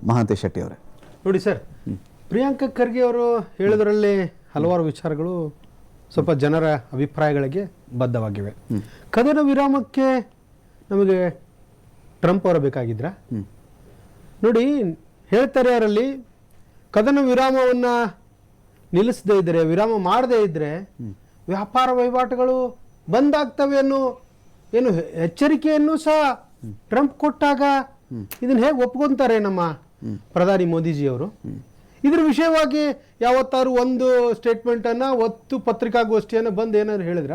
ಮಹಾಂತೇಶ್ ಶೆಟ್ಟಿ ಅವರೇ. ನೋಡಿ ಸರ್, ಪ್ರಿಯಾಂಕಾ ಖರ್ಗೆ ಅವರು ಹೇಳೋದ್ರಲ್ಲಿ ಹಲವಾರು ವಿಚಾರಗಳು ಸ್ವಲ್ಪ ಜನರ ಅಭಿಪ್ರಾಯಗಳಿಗೆ ಬದ್ಧವಾಗಿವೆ. ಕದನ ವಿರಾಮಕ್ಕೆ ನಮಗೆ ಟ್ರಂಪ್ ಅವರು ಬೇಕಾಗಿದ್ರ? ನೋಡಿ, ಹೇಳ್ತಾರೆ ಅವರಲ್ಲಿ, ಕದನ ವಿರಾಮವನ್ನು ನಿಲ್ಲಿಸದೇ ಇದ್ದರೆ, ವಿರಾಮ ಮಾಡದೇ ಇದ್ದರೆ ವ್ಯಾಪಾರ ವಹಿವಾಟುಗಳು ಬಂದಾಗ್ತವೆ ಅನ್ನೋ ಏನು ಎಚ್ಚರಿಕೆಯನ್ನು ಸಹ ಟ್ರಂಪ್ ಕೊಟ್ಟಾಗ ಇದನ್ನ ಹೇಗೆ ಒಪ್ಕೊಂತಾರೆ ನಮ್ಮ ಪ್ರಧಾನಿ ಮೋದಿಜಿಯವರು? ಇದ್ರ ವಿಷಯವಾಗಿ ಯಾವತ್ತಾರು ಒಂದು ಸ್ಟೇಟ್ಮೆಂಟ್ ಅನ್ನ ಒತ್ತು ಪತ್ರಿಕಾಗೋಷ್ಠಿಯನ್ನು ಬಂದು ಏನಾದ್ರು ಹೇಳಿದ್ರ?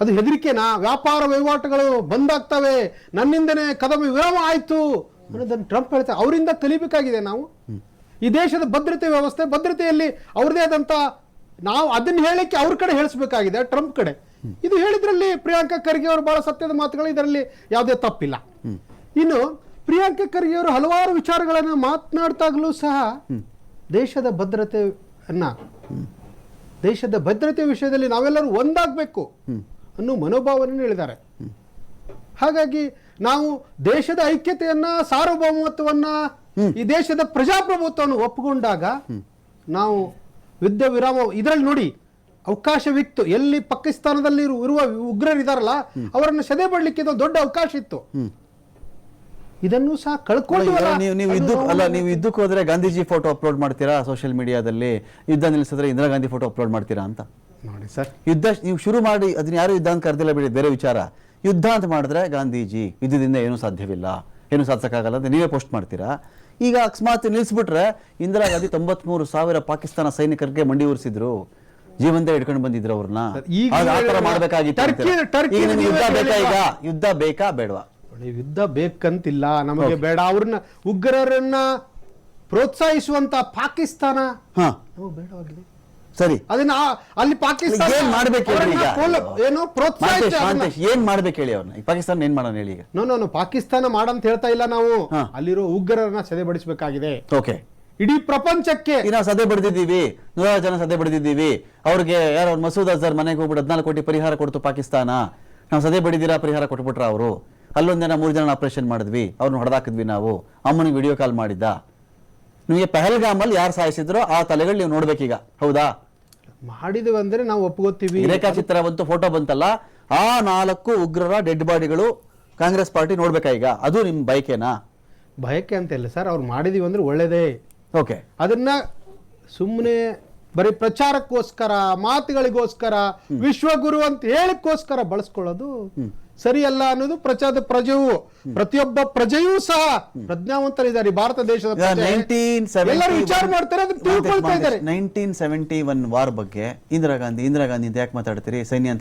ಅದು ಹೆದರಿಕೆನಾ? ವ್ಯಾಪಾರ ವಹಿವಾಟುಗಳು ಬಂದಾಗ್ತವೆ, ನನ್ನಿಂದನೇ ಕದನ ವಿರಾಮ ಆಯ್ತು ಅನ್ನೋದನ್ನು ಟ್ರಂಪ್ ಹೇಳ್ತಾರೆ. ಅವರಿಂದ ಕಲಿಬೇಕಾಗಿದೆ ನಾವು. ಈ ದೇಶದ ಭದ್ರತೆ ವ್ಯವಸ್ಥೆ, ಭದ್ರತೆಯಲ್ಲಿ ಅವ್ರದೇ ಆದಂತ, ನಾವು ಅದನ್ನ ಹೇಳಿಕ್ಕೆ ಅವ್ರ ಕಡೆ ಹೇಳಿಸ್ಬೇಕಾಗಿದೆ, ಟ್ರಂಪ್ ಕಡೆ. ಇದು ಹೇಳಿದ್ರಲ್ಲಿ ಪ್ರಿಯಾಂಕಾ ಖರ್ಗೆ ಅವರು ಬಹಳ ಸತ್ಯದ ಮಾತುಗಳು, ಇದರಲ್ಲಿ ಯಾವುದೇ ತಪ್ಪಿಲ್ಲ. ಇನ್ನು ಪ್ರಿಯಾಂಕಾ ಖರ್ಗೆ ಅವರು ಹಲವಾರು ವಿಚಾರಗಳನ್ನು ಮಾತನಾಡ್ತಾಗಲೂ ಸಹ ದೇಶದ ಭದ್ರತೆ ವಿಷಯದಲ್ಲಿ ನಾವೆಲ್ಲರೂ ಒಂದಾಗಬೇಕು ಅನ್ನೋ ಮನೋಭಾವನೆ ಹೇಳಿದ್ದಾರೆ. ಹಾಗಾಗಿ ನಾವು ದೇಶದ ಐಕ್ಯತೆಯನ್ನ, ಸಾರ್ವಭೌಮತ್ವವನ್ನ, ಈ ದೇಶದ ಪ್ರಜಾಪ್ರಭುತ್ವವನ್ನು ಒಪ್ಪಿಕೊಂಡಾಗ ನಾವು ಯುದ್ಧ ವಿರಾಮ ಇದರಲ್ಲಿ ನೋಡಿ ಅವಕಾಶವಿತ್ತು. ಎಲ್ಲಿ ಪಾಕಿಸ್ತಾನದಲ್ಲಿ ಇರುವ ಉಗ್ರರಿದಾರಲ್ಲ, ಅವರನ್ನು ಸದೆ ಬಡ್ಲಿಕ್ಕೆ ಇದು ದೊಡ್ಡ ಅವಕಾಶ ಇತ್ತು. ಇದನ್ನು ಸಹ ಕಳ್ಕೊಂಡು ನೀವು ಯುದ್ಧಕ್ಕೆ ಹೋದ್ರೆ ಗಾಂಧೀಜಿ ಫೋಟೋ ಅಪ್ಲೋಡ್ ಮಾಡ್ತೀರಾ ಸೋಷಿಯಲ್ ಮೀಡಿಯಾದಲ್ಲಿ, ಯುದ್ಧ ನಿಲ್ಲಿಸಿದ್ರೆ ಇಂದಿರಾ ಗಾಂಧಿ ಫೋಟೋ ಅಪ್ಲೋಡ್ ಮಾಡ್ತೀರಾ ಅಂತ ನೋಡಿ ಸರ್. ಯುದ್ಧ ನೀವು ಶುರು ಮಾಡಿ ಅದನ್ನ ಯಾರು ಯುದ್ಧ ಅಂತ ಕರೆದಿಲ್ಲ ಬಿಡಿ, ಬೇರೆ ವಿಚಾರ. ಯುದ್ಧ ಅಂತ ಮಾಡಿದ್ರೆ ಗಾಂಧೀಜಿ ಯುದ್ಧದಿಂದ ಏನೂ ಸಾಧ್ಯವಿಲ್ಲ, ಏನು ಸಾಧಿಸಕ್ಕಾಗಲ್ಲ ಅಂತ ನೀವೇ ಪೋಸ್ಟ್ ಮಾಡ್ತೀರಾ. ಈಗ ಅಕಸ್ಮಾತ್ ನಿಲ್ಲಿಸ್ಬಿಟ್ರೆ ಇಂದಿರಾ ಗಾಂಧಿ 93,000 ಪಾಕಿಸ್ತಾನ ಸೈನಿಕರಿಗೆ ಮಂಡಿ ಉರಿಸಿದ್ರು, ಜೀವಂತ ಇಟ್ಕೊಂಡು ಬಂದಿದ್ರು ಅವ್ರನ್ನ. ಮಾಡ್ಬೇಕಾಗಿತ್ತು. ಯುದ್ಧ ಬೇಕಾ ಬೇಡವಾ? ಯುದ್ಧ ಬೇಕಂತಿಲ್ಲ, ನಮಗೆ ಬೇಡ. ಅವ್ರನ್ನ ಉಗ್ರರನ್ನ ಪ್ರೋತ್ಸಾಹಿಸುವಂತ ಪಾಕಿಸ್ತಾನ ಬೇಡವಾಗಿದೆ. ಸರಿ, ಅದನ್ನ ಅಲ್ಲಿ ಪಾಕಿಸ್ತಾನ ಏನ್ ಮಾಡ್ಬೇಕು ಏನೋ ಪ್ರೋತ್ಸಾಹ ಏನ್ ಮಾಡ್ಬೇಕು ಹೇಳಿ ಅವ್ರನ್ನ. ಪಾಕಿಸ್ತಾನ ಏನ್ ಮಾಡೋಣ ಹೇಳಿ? ನೋ ಪಾಕಿಸ್ತಾನ ಮಾಡಂತ ಹೇಳ್ತಾ ಇಲ್ಲ ನಾವು. ಅಲ್ಲಿರೋ ಉಗ್ರರನ್ನ ಸದೆಬಡಿಸಬೇಕಾಗಿದೆ. ಓಕೆ, ಇಡೀ ಪ್ರಪಂಚಕ್ಕೆ ನಾವು ಸದೆ ಬಡಿದಿದ್ದೀವಿ, 100 ಜನ ಸದೆ ಬಡಿದಿದ್ದೀವಿ. ಅವ್ರಿಗೆ ಯಾರು ಮಸೂದ್ ಅಜರ್ ಮನೆಗೆ ಹೋಗ್ಬಿಟ್ಟು 14 ಕೋಟಿ ಪರಿಹಾರ ಕೊಡ್ತು ಪಾಕಿಸ್ತಾನ. ನಾವು ಸದೆ ಬಡಿದಿರಾ ಪರಿಹಾರ ಕೊಟ್ಬಿಟ್ರ ಅವರು. ಅಲ್ಲೊಂದಿನ 3 ಜನ ಆಪರೇಷನ್ ಮಾಡಿದ್ವಿ, ಅವ್ರನ್ನ ಹೊಡೆದಾಕಿದ್ವಿ ನಾವು. ಅಮ್ಮನಿಗೆ ವಿಡಿಯೋ ಕಾಲ್ ಮಾಡಿದ್ದ. ನಿಮಗೆ ಪಹಲ್ಗಾಮಲ್ಲಿ ಯಾರು ಸಾಯಿಸಿದ್ರೋ ಆ ತಲೆಗಳು ನೀವು ನೋಡ್ಬೇಕೀಗ, ಹೌದಾ? ಮಾಡಿದ್ವಿ ಅಂದ್ರೆ ನಾವು ಒಪ್ಕೋತೀವಿ. ರೇಖಾಚಿತ್ರ ಬಂತು, ಫೋಟೋ ಬಂತಲ್ಲ, ಆ 4 ಉಗ್ರರ ಡೆಡ್ ಬಾಡಿಗಳು ಕಾಂಗ್ರೆಸ್ ಪಾರ್ಟಿ ನೋಡ್ಬೇಕಾ ಈಗ? ಅದು ನಿಮ್ ಬಯಕೆನಾ? ಬಯಕೆ ಅಂತ ಇಲ್ಲ ಸರ್, ಅವ್ರು ಮಾಡಿದೀವಿ ಅಂದ್ರೆ ಒಳ್ಳೇದೇ. ಓಕೆ, ಅದನ್ನ ಸುಮ್ಮನೆ ಬರೀ ಪ್ರಚಾರಕ್ಕೋಸ್ಕರ, ಮಾತುಗಳಿಗೋಸ್ಕರ, ವಿಶ್ವಗುರು ಅಂತ ಹೇಳಿಕೋಸ್ಕರ ಬಳಸ್ಕೊಳ್ಳೋದು ಸರಿಯಲ್ಲ ಅನ್ನೋದು ಪ್ರತಿಯೊಬ್ಬ ಪ್ರಜೆಯೂ ಸಹ ಪ್ರಜ್ಞಾವಂತರಿದ್ದಾರೆ. ಭಾರತ ದೇಶದ ಎಲ್ಲರೂ ವಿಚಾರ ಮಾಡ್ತಾರೆ, ಅದನ್ನ ತಿಳ್ಕೊಳ್ತಾ ಇದ್ದಾರೆ. 1971 ವಾರ್ ಬಗ್ಗೆ ಇಂದಿರಾ ಗಾಂಧಿ ಅಂತ ಯಾಕೆ ಮಾತಾಡ್ತೀರಿ? ಸೈನ್ಯ ಅಂತ